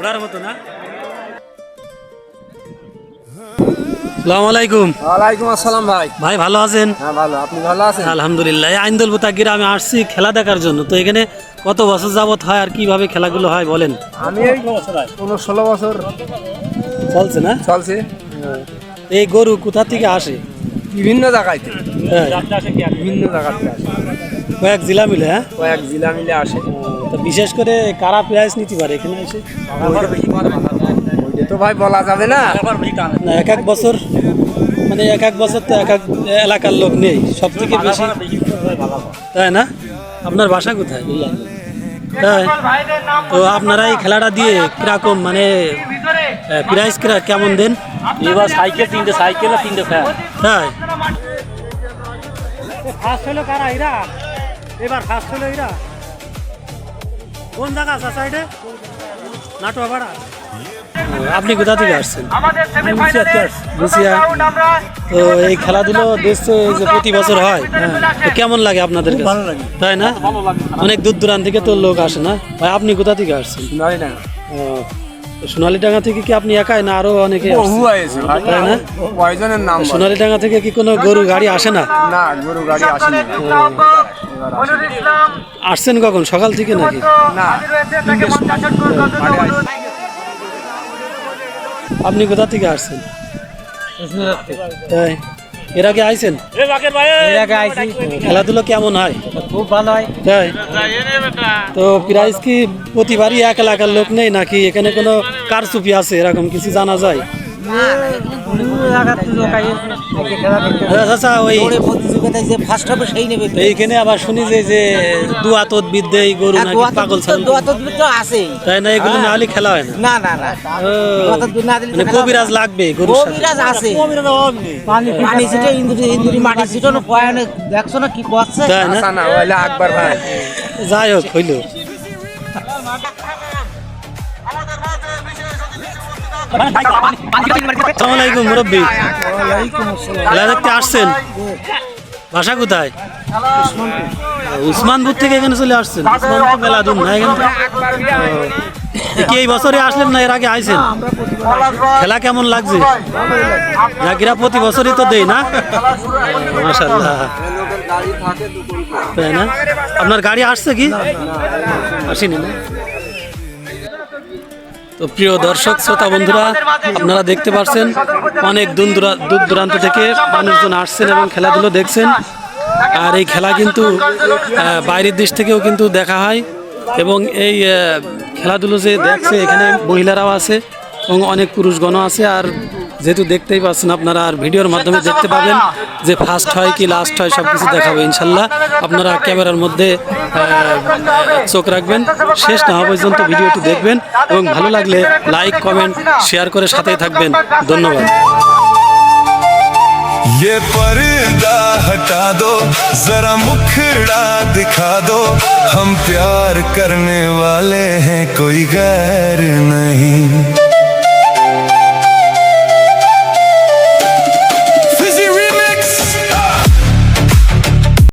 ঘোড়ার মতো না। আসসালামু আলাইকুম। ওয়ালাইকুম আসসালাম ভাই। ভাই ভালো আছেন? হ্যাঁ ভালো, আপনি ভালো আছেন? আলহামদুলিল্লাহ। এই আইন্দুল বুতাগিরে আমি আসছি খেলা দেখার জন্য। তো এখানে কত বছর যাবত হয় আর কিভাবে খেলাগুলো হয় বলেন? আমি এই 16 বছর চলছে না? চলছে। এই গরু কোথা থেকে আসে? বিভিন্ন জায়গাতে, হ্যাঁ, বিভিন্ন জায়গাতে আসে, কয়েক জেলা মিলে। হ্যাঁ, কয়েক জেলা মিলে আসে। তো বিশেষ করে কারা প্রাইজ নিতে পারে এখানে এসে? ওইটা তো ভাই বলা যাবে না। না, এক এক বছর মানে এক এক বছর তো এক এক এলাকার লোক নেই, সব থেকে বেশি, তাই না? আপনার বাসা কোথায়? তাই তো আপনারা এই খেলাটা দিয়ে কিরকম মানে প্রাইজ কেমন দেন? এবার সাইকেল 3টে সাইকেল আর 3টে ফ্যান। তাই ফার্স্ট হলো কারা? এরা এবার ফার্স্ট হলো এরা। কোন জায়গা আছে সাইডে? নাটোয়া পাড়া। আপনি কোথা থেকে আসছেন? গুছিয়া। তো এই খেলাধুলো দেখছে যে প্রতি বছর হয়, তো কেমন লাগে আপনাদের কাছে? ভালো লাগে। তাই না? অনেক দূর দূরান্ত থেকে তো লোক আসে না ভাই? আপনি কোথা থেকে আসছেন? নয় না, সোনালীডাঙ্গা থেকে কি আপনি একাই না আরো অনেকে বহু আছে ভাই। তাই না? কয়জনের নাম বলেন? সোনালীডাঙ্গা থেকে কি কোনো গরু গাড়ি আসে না? না, গরু গাড়ি আসেনি। আসছেন কখন? সকাল থেকে নাকি? না, 3টের সময় মাঠে আসি। আপনি কোথা থেকে আসছেন? তাই এর আগে আইছেন? খেলাধুলো কেমন হয়? খুব ভালো হয়। তাই তো প্রাইজ কি প্রতিবারই এক এলাকার লোক নেই নাকি এখানে কোনো কারচুপি আছে এরকম কিছু জানা যায়? আচ্ছা, ওই প্রতিযোগিতায় যে ফার্স্ট হবে সেই নেবে। এইখানে আবার শুনি যে দুয়া তদবির দেয় গরু নাকি পাগল ছাগল, তো আছে, তাই না? এগুলো না হলে খেলা হয় না। না না না, ও, মানে কবিরাজ লাগবে গরুর সাথে। কবিরাজ আছে। পানি ছিটে ইন্দুরি মাটি ছিটানো পয়ানে দেখছো না কি করছে? তাই না? আসা না হইলে আকবর ভাই। যাই হোক হইলো। আসসালামু আলাইকুম মুরব্বী। খেলা দেখতে আসছেন? বাসা কোথায়? উসমানপুর থেকে এখানে চলে আসছেন? উসমানপুর মেলা দূর না এখান থেকে? কি এই বছরে আসলেন না এর আগে আইছেন? খেলা কেমন লাগছে? জাগিরা প্রতি বছরই তো দেয় না? মাশাআল্লাহ, তাই না? আপনার গাড়ি আসছে কি? আসেনি না? তো প্রিয় দর্শক শ্রোতা বন্ধুরা, আপনারা দেখতে পাচ্ছেন অনেক দূর দূরান্ত থেকে মানুষজন আসছেন এবং খেলাধুলো দেখছেন। আর এই খেলা কিন্তু বাইরের দেশ থেকেও কিন্তু দেখা হয় এবং এই খেলাধুলো যে দেখছে এখানে মহিলারাও আছে এবং অনেক পুরুষগণ আছে। আর যেহেতু দেখতেই পাচ্ছেন আপনারা, আর ভিডিওর মাধ্যমে দেখতে পাবেন যে ফার্স্ট হয় কি লাস্ট হয় সব কিছু দেখাবো ইনশাল্লাহ। আপনারা ক্যামেরার মধ্যে চোখ রাখবেন, শেষ না হওয়া পর্যন্ত ভিডিওটি দেখবেন এবং ভালো লাগলে লাইক কমেন্ট শেয়ার করে সাথেই থাকবেন। ধন্যবাদ। ये पर्दा हटा दो, जरा मुखड़ा दिखा दो, हम प्यार करने वाले हैं, कोई गैर